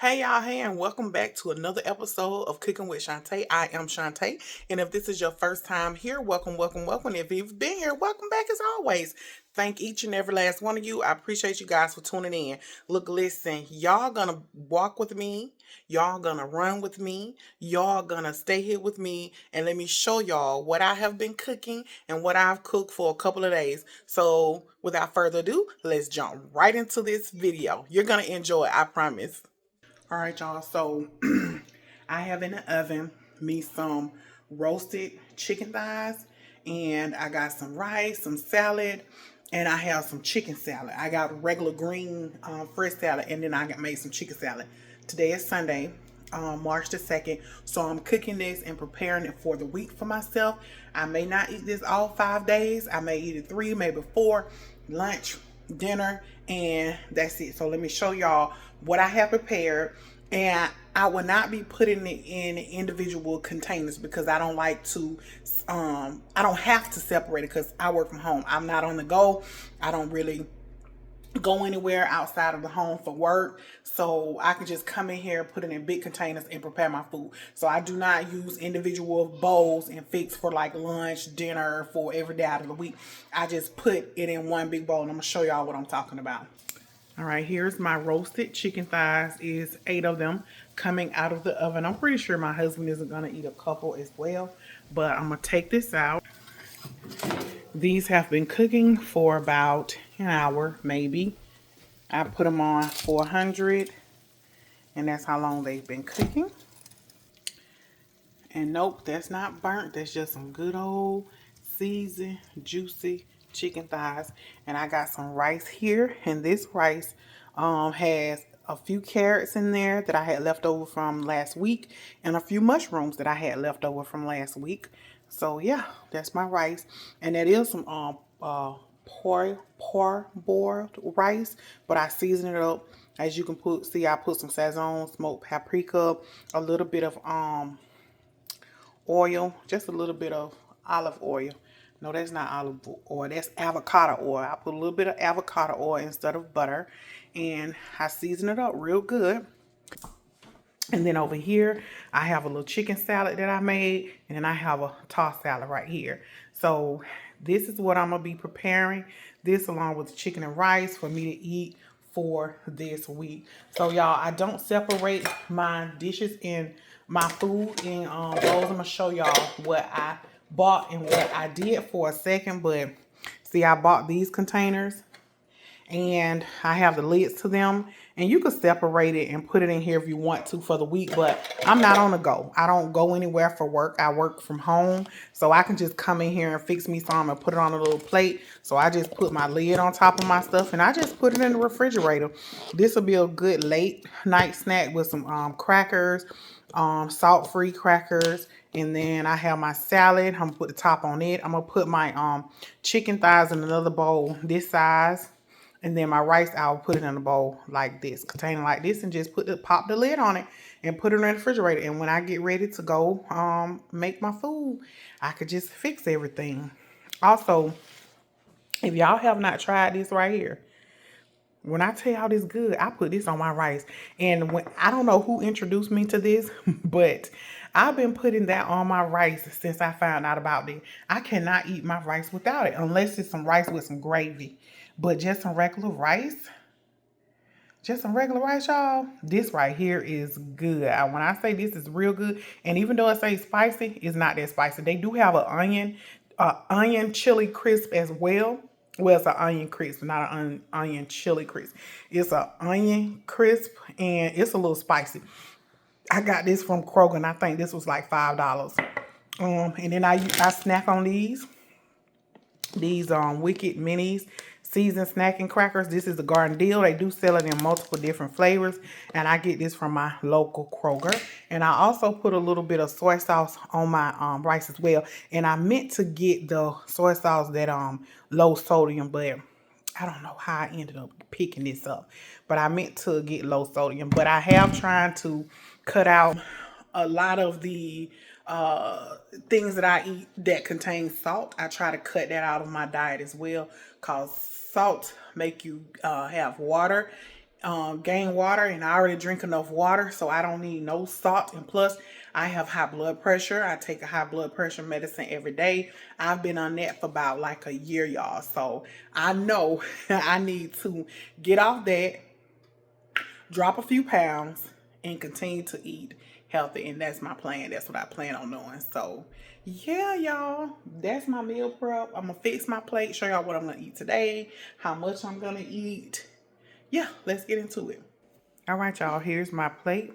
Hey y'all, hey, and welcome back to another episode of Cooking with Shante. I am Shante, and if this is your first time here, welcome, welcome, welcome. If you've been here, welcome back as always. Thank each and every last one of you. I appreciate you guys for tuning in. Look, listen, y'all gonna walk with me, y'all gonna run with me, y'all gonna stay here with me, and let me show y'all what I have been cooking and what I've cooked for a couple of days. So, without further ado, let's jump right into this video. You're gonna enjoy it, I promise. All right, y'all. So I have in the oven me some roasted chicken thighs, and I got some rice, some salad, and I have some chicken salad. I got regular green fresh salad, and then I got made some chicken salad. Today is Sunday, March the 2nd. So I'm cooking this and preparing it for the week for myself. I may not eat this all 5 days. I may eat it 3, maybe 4, lunch, dinner, and that's it. So let me show y'all what I have prepared. And I will not be putting it in individual containers because I don't like to, I don't have to separate it because I work from home. I'm not on the go. I don't really go anywhere outside of the home for work, so I can just come in here, put it in big containers, and prepare my food. So I do not use individual bowls and fix for like lunch, dinner, for every day out of the week. I just put it in one big bowl, and I'm gonna show y'all what I'm talking about. All right, here's my roasted chicken thighs. Is 8 of them coming out of the oven. I'm pretty sure my husband isn't gonna eat a couple as well, but I'm gonna take this out. These have been cooking for about an hour, maybe. I put them on 400, and that's how long they've been cooking. And nope, that's not burnt. That's just some good old seasoned, juicy chicken thighs. And I got some rice here, and this rice has a few carrots in there that I had left over from last week, and a few mushrooms that I had left over from last week. So yeah, that's my rice, and that is some boiled rice, but I season it up. As you can see, I put some Sazon, smoked paprika, a little bit of oil, just a little bit of olive oil. No, that's not olive oil. That's avocado oil. I put a little bit of avocado oil instead of butter, and I season it up real good. And then over here, I have a little chicken salad that I made, and then I have a tossed salad right here. So this is what I'm gonna be preparing. This along with the chicken and rice for me to eat for this week. So y'all, I don't separate my dishes in my food in bowls. I'm gonna show y'all what I bought and what I did for a second. But see, I bought these containers, and I have the lids to them, and you can separate it and put it in here if you want to for the week, but I'm not on the go. I don't go anywhere for work. I work from home, so I can just come in here and fix me some and put it on a little plate. So I just put my lid on top of my stuff, and I just put it in the refrigerator. This will be a good late night snack with some crackers, salt-free crackers. And then I have my salad. I'm gonna put the top on it. I'm gonna put my chicken thighs in another bowl this size. And then my rice, I'll put it in a bowl like this, container like this, and just pop the lid on it and put it in the refrigerator. And when I get ready to go make my food, I could just fix everything. Also, if y'all have not tried this right here, when I tell y'all this good, I put this on my rice. And when I don't know who introduced me to this, but I've been putting that on my rice since I found out about it. I cannot eat my rice without it unless it's some rice with some gravy. But just some regular rice, y'all, this right here is good. When I say this is real good, and even though it says spicy, it's not that spicy. They do have an onion chili crisp as well. Well, it's an onion crisp, not an onion chili crisp. It's an onion crisp, and it's a little spicy. I got this from Kroger, and I think this was like $5. And then I snack on these Wicked Minis seasoned snacking crackers. This is a garden deal. They do sell it in multiple different flavors, and I get this from my local Kroger. And I also put a little bit of soy sauce on my rice as well. And I meant to get the soy sauce that low sodium, but I don't know how I ended up picking this up. But I meant to get low sodium, but I have tried to cut out a lot of the things that I eat that contain salt. I try to cut that out of my diet as well, because salt make you have water, gain water, and I already drink enough water, so I don't need no salt. And plus, I have high blood pressure. I take a high blood pressure medicine every day. I've been on that for about like a year, y'all. So I know I need to get off that, drop a few pounds, and continue to eat healthy. And that's my plan. That's what I plan on doing. So yeah, y'all, that's my meal prep. I'm gonna fix my plate, show y'all what I'm gonna eat today, how much I'm gonna eat. Yeah, let's get into it. All right, y'all, here's my plate.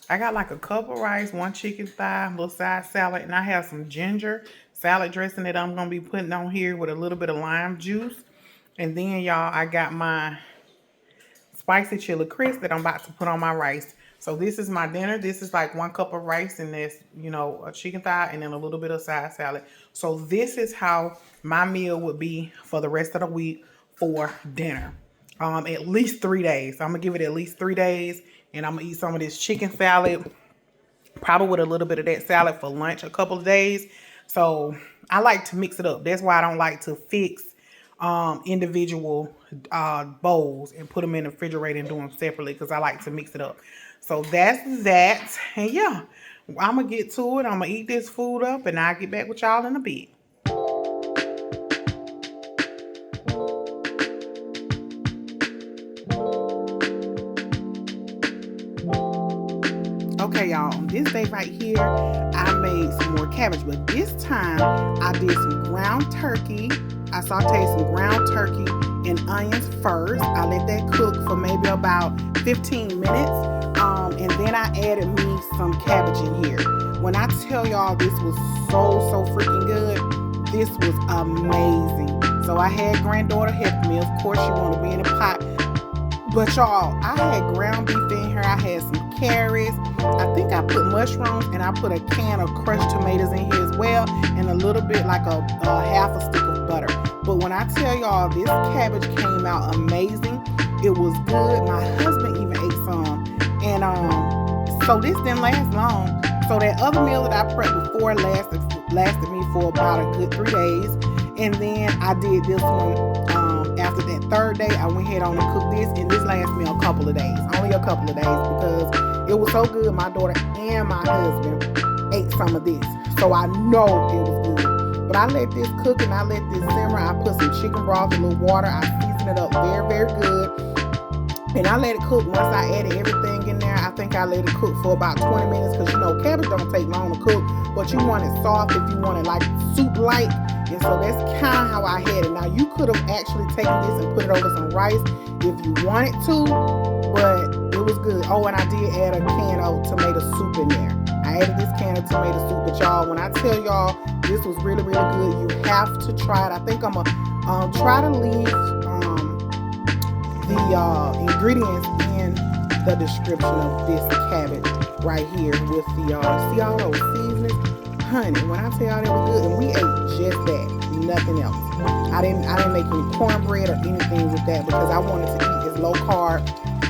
I got like a cup of rice, one chicken thigh, a little side salad, and I have some ginger salad dressing that I'm gonna be putting on here with a little bit of lime juice. And then, y'all, I got my spicy chili crisp that I'm about to put on my rice. So this is my dinner. This is like 1 cup of rice, and this, you know, a chicken thigh, and then a little bit of side salad. So this is how my meal would be for the rest of the week for dinner. At least 3 days. I'm gonna give it at least 3 days, and I'm gonna eat some of this chicken salad, probably with a little bit of that salad for lunch a couple of days. So I like to mix it up. That's why I don't like to fix individual bowls and put them in the refrigerator and do them separately, because I like to mix it up. So that's that. And yeah, I'm gonna get to it. I'm gonna eat this food up, and I'll get back with y'all in a bit. Okay, y'all, on this day right here, I made some more cabbage, but this time I did some ground turkey. I sauteed some ground turkey and onions first. I let that cook for maybe about 15 minutes. And then I added me some cabbage in here. When I tell y'all this was so freaking good, this was amazing. So I had granddaughter help me. Of course, she wanted to be in a pot. But y'all, I had ground beef in here. I had some carrots. I think I put mushrooms, and I put a can of crushed tomatoes in here as well, and a little bit like a half a stick of butter. But when I tell y'all, this cabbage came out amazing. It was good. My husband even ate some. And so this didn't last long. So that other meal that I prepped before lasted me for about a good 3 days. And then I did this one. After that third day, I went ahead on and cooked this, and this lasted me a couple of days. Only a couple of days, because it was so good. My daughter and my husband ate some of this. So I know it was good. But I let this cook, and I let this simmer. I put some chicken broth, a little water. I seasoned it up very good. And I let it cook. Once I added everything in there, I think I let it cook for about 20 minutes, because, you know, cabbage don't take long to cook, but you want it soft if you want it like soup-like. And so that's kind of how I had it. Now, you could have actually taken this and put it over some rice if you wanted to, but it was good. Oh, and I did add a can of tomato soup in there. I added this can of tomato soup. But y'all, when I tell y'all this was really good, you have to try it. I think I'm going to try to leave the ingredients in the description of this cabbage right here with the see all those seasonings. Honey, when I tell y'all that was good, and we ate just that, nothing else. I didn't make any cornbread or anything with that, because I wanted to eat as low carb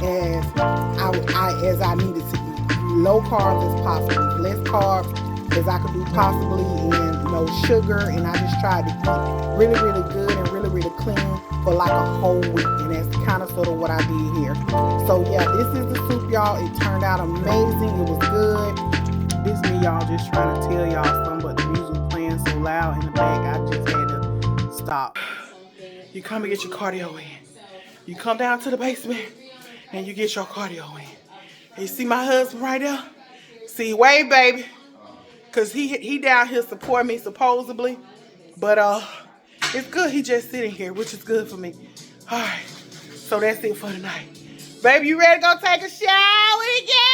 as I needed to eat. Low carbs as possible, less carbs as I could do possibly, and no sugar. And I just tried to eat really good and really clean for like a whole week, and that's kind of sort of what I did here. So yeah, this is the soup, y'all. It turned out amazing. It was good. This me, y'all, just trying to tell y'all something, but the music was playing so loud in the back, I just had to stop. You come and get your cardio in. You come down to the basement and you get your cardio in. And you see my husband right there? See, wave, baby. Because he down here supporting me, supposedly. But it's good he just sitting here, which is good for me. All right. So that's it for tonight. Baby, you ready to go take a shower together?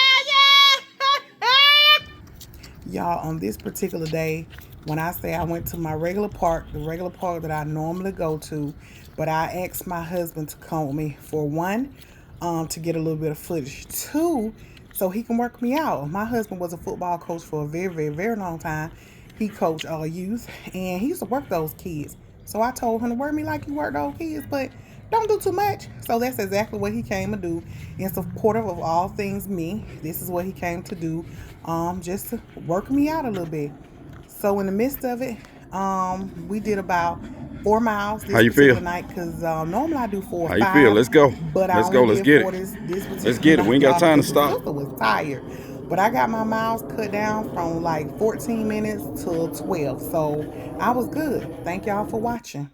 Y'all, on this particular day, when I say I went to my regular park, the regular park that I normally go to, but I asked my husband to come with me, for one, to get a little bit of footage. Two, so he can work me out. My husband was a football coach for a very long time. He coached youth, and he used to work those kids. So I told him to work me like you work those kids, but don't do too much. So that's exactly what he came to do, in support of all things me. This is what he came to do, just to work me out a little bit. So in the midst of it, we did about 4 miles How this you feel? particular night because normally I do 4 or How you feel? 5, Let's go. but I Let's go. only Let's did get it. 4 this Let's particular get it. We night, ain't got y'all, time to because the stop. sister was tired. But I got my miles cut down from like 14 minutes to 12, so I was good. Thank y'all for watching.